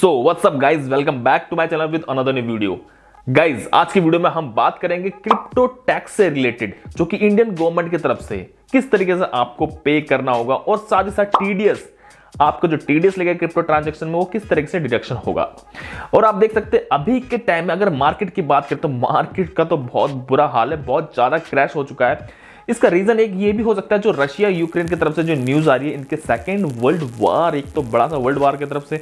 So what's up guys, welcome back to my channel with another new video. Guys आज की video में हम बात करेंगे क्रिप्टो टैक्स से रिलेटेड, जो कि इंडियन गवर्नमेंट की तरफ से किस तरीके से आपको पे करना होगा और साथ ही साथ टीडीएस, आपको जो टीडीएस लगेगा क्रिप्टो ट्रांजैक्शन में वो किस तरीके से डिडक्शन होगा। और आप देख सकते हैं अभी के टाइम में अगर मार्केट की बात करें तो मार्केट का तो बहुत बुरा हाल है, बहुत ज्यादा क्रैश हो चुका है। इसका रीजन एक ये भी हो सकता है जो रशिया यूक्रेन की तरफ से जो न्यूज आ रही है, इनके सेकेंड वर्ल्ड वार, एक तो बड़ा सा वर्ल्ड वार की तरफ से,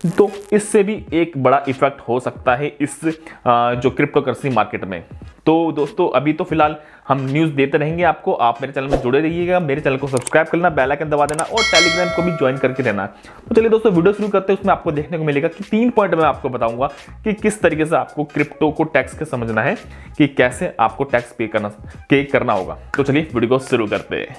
तो इससे भी एक बड़ा इफेक्ट हो सकता है इस जो क्रिप्टो करेंसी मार्केट में। तो दोस्तों अभी तो फिलहाल हम न्यूज देते रहेंगे आपको, आप मेरे चैनल में जुड़े रहिएगा, मेरे चैनल को सब्सक्राइब करना, बेल आइकन दबा देना और टेलीग्राम को भी ज्वाइन करके रहना। तो चलिए दोस्तों वीडियो शुरू करते हैं। उसमें आपको देखने को मिलेगा कि 3 पॉइंट में आपको बताऊंगा कि किस तरीके से आपको क्रिप्टो को टैक्स के समझना है, कि कैसे आपको टैक्स पे करना होगा। तो चलिए वीडियो को शुरू करते हैं।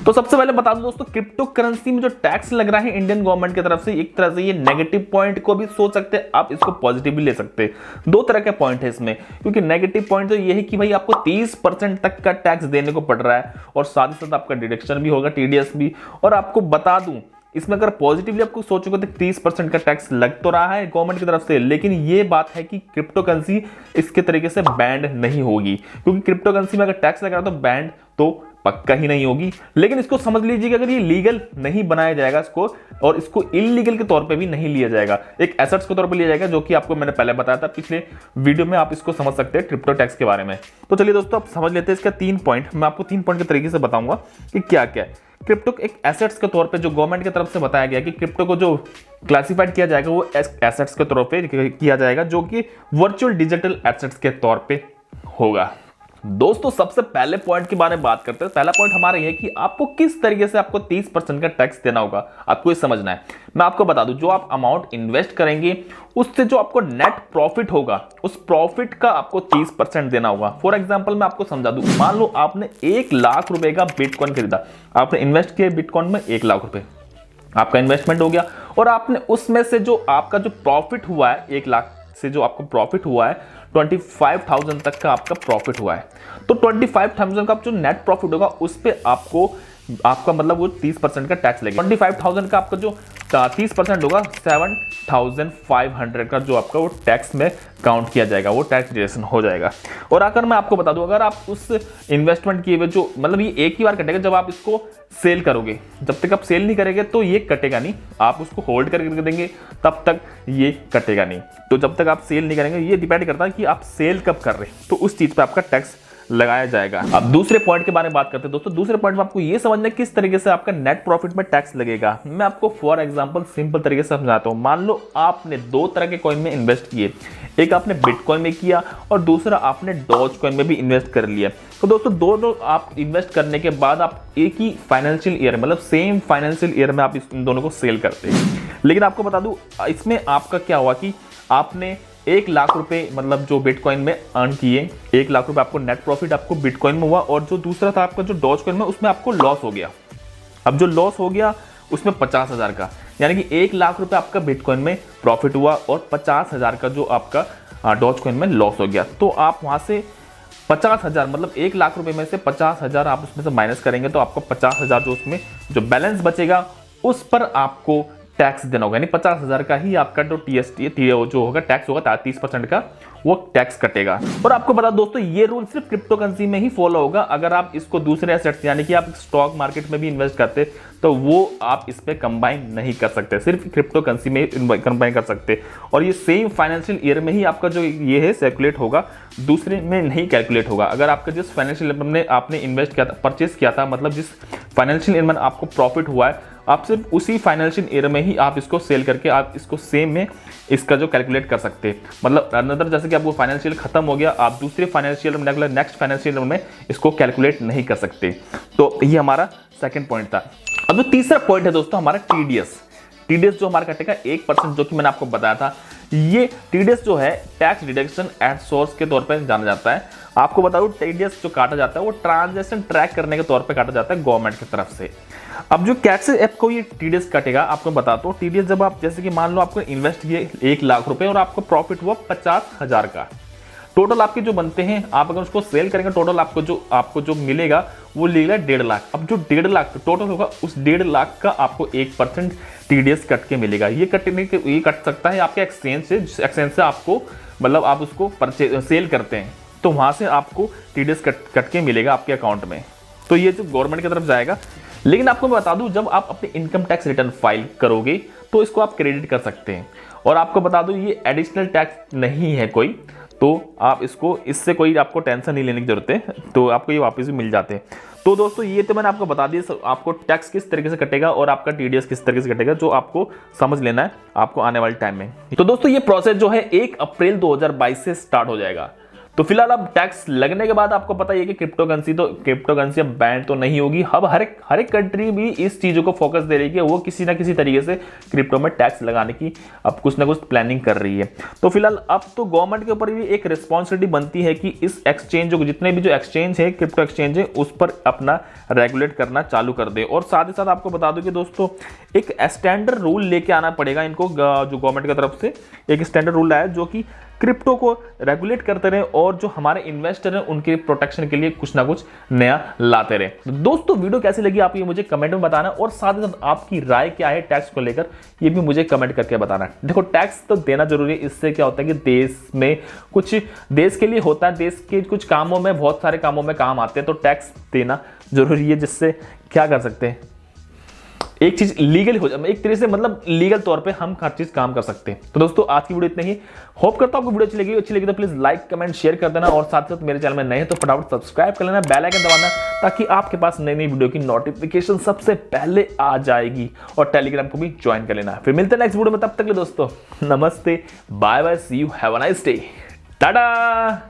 तो सबसे पहले बता दूं दोस्तों, क्रिप्टो करेंसी में जो टैक्स लग रहा है इंडियन गवर्नमेंट की तरफ से, एक तरह से ये नेगेटिव पॉइंट को भी सोच सकते हैं आप, इसको पॉजिटिव भी ले सकते हैं। दो तरह के पॉइंट है इसमें, क्योंकि नेगेटिव पॉइंट तो ये है कि भाई आपको 30% तक का टैक्स देने को पड़ रहा है और साथ ही साथ आपका डिडक्शन भी होगा, टीडीएस भी। और आपको बता दूं इसमें अगर पॉजिटिवली आपको सोचोगे तो 30% का टैक्स लग तो रहा है गवर्नमेंट की तरफ से, लेकिन ये बात है कि क्रिप्टो करेंसी इसके तरीके से बैंड नहीं होगी, क्योंकि क्रिप्टो करेंसी में अगर टैक्स लग रहा है तो बैंड तो पक्का ही नहीं होगी। लेकिन इसको समझ लीजिए कि अगर ये लीगल नहीं बनाया जाएगा इसको, और इसको इलीगल के तौर पे भी नहीं लिया जाएगा, एक एसेट्स के तौर पे लिया जाएगा, जो कि आपको मैंने पहले बताया था पिछले वीडियो में, आप इसको समझ सकते हैं क्रिप्टो टैक्स के बारे में। तो चलिए दोस्तों आप समझ लेते हैं इसका 3 पॉइंट। मैं आपको 3 पॉइंट के तरीके से बताऊंगा कि क्या क्या है क्रिप्टो एक एसेट्स के तौर पे, जो गवर्नमेंट की तरफ से बताया गया कि क्रिप्टो को जो क्लासिफाइड किया जाएगा वो एसेट्स के तौर पे किया जाएगा, जो कि वर्चुअल डिजिटल एसेट्स के तौर पे होगा। दोस्तों सबसे पहले पॉइंट के बारे में बात करते हैं। पहला पॉइंट हमारा यह है कि आपको किस तरीके से आपको 30% का टैक्स देना होगा, आपको ये समझना है। मैं आपको बता दूं, जो आप अमाउंट इन्वेस्ट करेंगे उससे जो आपको नेट प्रॉफिट होगा, उस प्रॉफिट का आपको 30% देना होगा। फॉर एग्जांपल मैं आपको समझा दूं, मान लो आपने 1 लाख रुपए का बिटकॉइन खरीदा, आपने इन्वेस्ट किया बिटकॉइन में 1 लाख रुपए, आपका इन्वेस्टमेंट हो गया, और आपने उसमें से जो आपका जो प्रॉफिट हुआ है, 1 लाख से जो आपको प्रॉफिट हुआ है 25,000 तक का आपका प्रॉफिट हुआ है। तो 25,000 का जो नेट प्रॉफिट होगा उस पे आपका मतलब वो 30% का टैक्स लगेगा। 25,000 का आपका जो 30% होगा 7,500 का जो आपका वो टैक्स में काउंट किया जाएगा, वो टैक्स डिडक्शन हो जाएगा। और अगर मैं आपको बता दूं, अगर आप उस इन्वेस्टमेंट किए हुए जो मतलब ये एक ही बार कटेगा, जब आप इसको सेल करोगे, जब तक आप सेल नहीं करेंगे तो ये कटेगा नहीं, आप उसको होल्ड करके देंगे तब तक ये कटेगा नहीं। तो जब तक आप सेल नहीं करेंगे, ये डिपेंड करता है कि आप सेल कब कर रहे हैं, तो उस चीज पे आपका टैक्स लगाया जाएगा। अब दूसरे पॉइंट के बारे में बात करते हैं दोस्तों। दूसरे पॉइंट में आपको यह समझना है किस तरीके से आपका नेट प्रॉफिट में टैक्स लगेगा। मैं आपको फॉर एग्जांपल सिंपल तरीके से समझाता हूं। मान लो आपने 2 तरह के कॉइन में इन्वेस्ट किए, एक आपने बिटकॉइन में किया और दूसरा आपने डॉज कॉइन में भी इन्वेस्ट कर लिया। तो दोस्तों दोनों आप इन्वेस्ट करने के बाद आप एक ही फाइनेंशियल ईयर, मतलब सेम फाइनेंशियल ईयर में आप इन दोनों को सेल करते हैं। लेकिन आपको बता दूं इसमें आपका क्या हुआ कि आपने 1 लाख रुपए मतलब जो बिटकॉइन में अर्न किए, 1 लाख रुपए आपको नेट प्रॉफिट आपको बिटकॉइन में हुआ, और जो दूसरा था आपका जो डॉज कॉइन में, उसमें आपको लॉस हो गया। अब जो लॉस हो गया उसमें 50,000 का, यानी कि 1 लाख रुपए आपका बिटकॉइन में प्रॉफिट हुआ और 50,000 का जो आपका डॉज कॉइन में लॉस हो गया। तो आप वहां से 50,000 मतलब 1 लाख रुपए में से 50,000 आप उसमें से माइनस करेंगे, तो आपको 50,000 जो उसमें जो बैलेंस बचेगा उस पर आपको टैक्स देना होगा, यानी 50,000 का ही आपका जो टीएसटी जो होगा टैक्स होगा, 30% का वो टैक्स कटेगा। और आपको बता दोस्तों ये रूल सिर्फ क्रिप्टो करेंसी में ही फॉलो होगा। अगर आप इसको दूसरे एसेट्स यानी कि आप स्टॉक मार्केट में भी इन्वेस्ट करते तो वो आप इस पे कंबाइन नहीं कर सकते, सिर्फ क्रिप्टो करेंसी में कंबाइन कर सकते। और ये सेम फाइनेंशियल ईयर में ही आपका जो ये है कैलकुलेट होगा, दूसरे में नहीं कैलकुलेट होगा। अगर आपका जिस फाइनेंशियल ईयर में आपने इन्वेस्ट किया था, परचेस किया था, मतलब जिस फाइनेंशियल ईयर में आपको प्रॉफिट हुआ है, आप सिर्फ उसी फाइनेंशियल ईयर में ही आप इसको सेल करके आप इसको सेम में इसका जो कैलकुलेट कर सकते हैं। मतलब अनदर जैसे कि आपको फाइनेंशियल खत्म हो गया, आप दूसरे फाइनेंशियल में नेक्स्ट फाइनेंशियल में इसको कैलकुलेट नहीं कर सकते। तो ये हमारा सेकंड पॉइंट था। अब जो तीसरा पॉइंट है दोस्तों हमारा टीडीएस जो हमारा कटेगा 1%, जो कि मैंने आपको बताया था। ये टीडीएस जो है टैक्स डिडक्शन एट सोर्स के तौर पर जाना जाता है। आपको बता दूं टीडीएस जो काटा जाता है वो ट्रांजैक्शन ट्रैक करने के तौर पे काटा जाता है गवर्नमेंट की तरफ से। अब जो कैसे ऐप को ये टीडीएस कटेगा आपको बताता हूं। टीडीएस जब आप जैसे कि मान लो आपको इन्वेस्ट किए 1 लाख रुपए और आपको प्रॉफिट हुआ 50,000 का, टोटल आपके जो बनते हैं, आप अगर उसको सेल करेंगे टोटल आपको जो मिलेगा वो लेगा 1.5 लाख। अब जो 1.5 लाख टोटल होगा उस 1.5 लाख का आपको 1% TDS कट के मिलेगा। ये कट सकता है आपके एक्सचेंज से आपको मतलब आप उसको सेल करते हैं तो वहां से आपको TDS कट के मिलेगा आपके अकाउंट में। तो ये जो गवर्नमेंट की तरफ जाएगा। लेकिन आपको मैं बता दूं, जब आप अपने इनकम टैक्स रिटर्न फाइल करोगे तो इसको आप क्रेडिट कर सकते हैं। और आपको बता दूं ये एडिशनल टैक्स नहीं है कोई, तो आप इससे कोई आपको टेंशन नहीं लेने की जरूरत है, तो आपको ये वापस भी मिल जाते हैं। तो दोस्तों ये तो मैंने आपको बता दिया आपको टैक्स किस तरीके से कटेगा और आपका TDS किस तरीके से कटेगा, जो आपको समझ लेना है आपको आने वाले टाइम में। तो दोस्तों ये प्रोसेस जो है 1 अप्रैल 2022 से स्टार्ट हो जाएगा। तो फिलहाल अब टैक्स लगने के बाद आपको पता ही है कि क्रिप्टोकरेंसी अब बैन तो नहीं होगी। अब हर एक कंट्री भी इस चीजों को फोकस दे रही है कि वो किसी ना किसी तरीके से क्रिप्टो में टैक्स लगाने की अब कुछ ना कुछ प्लानिंग कर रही है। तो फिलहाल अब तो गवर्नमेंट के ऊपर भी एक रिस्पॉन्सिबिलिटी बनती है कि इस एक्सचेंज जितने भी जो एक्सचेंज है, क्रिप्टो एक्सचेंज है, उस पर अपना रेगुलेट करना चालू कर दे। और साथ ही साथ आपको बता दूं कि दोस्तों एक स्टैंडर्ड रूल लेके आना पड़ेगा इनको, जो गवर्नमेंट की तरफ से एक स्टैंडर्ड रूल आया जो कि क्रिप्टो को रेगुलेट करते रहे और जो हमारे इन्वेस्टर हैं उनके प्रोटेक्शन के लिए कुछ ना कुछ नया लाते रहे। तो दोस्तों वीडियो कैसी लगी आप ये मुझे कमेंट में बताना, और साथ ही साथ आपकी राय क्या है टैक्स को लेकर ये भी मुझे कमेंट करके बताना। देखो टैक्स तो देना जरूरी है, इससे क्या होता है कि देश के लिए होता है, देश के कुछ कामों में, बहुत सारे कामों में काम आते हैं, तो टैक्स देना जरूरी है, जिससे क्या कर सकते हैं एक चीज लीगल हो जाए, एक तरीके से मतलब लीगल तौर पे हम हर चीज काम कर सकते हैं। तो दोस्तों आज की वीडियो इतना ही। होप करता हूं आपको वीडियो अच्छी लगी तो प्लीज लाइक कमेंट शेयर कर देना, और साथ साथ मेरे चैनल में नए हैं तो फटाफट सब्सक्राइब कर लेना, बेल आइकन दबाना, ताकि आपके पास नई नई वीडियो की नोटिफिकेशन सबसे पहले आ जाएगी। और टेलीग्राम को भी ज्वाइन कर लेना। फिर मिलते हैं नेक्स्ट वीडियो में, तब तक के लिए दोस्तों नमस्ते, bye bye, see you, have a nice day, Tata.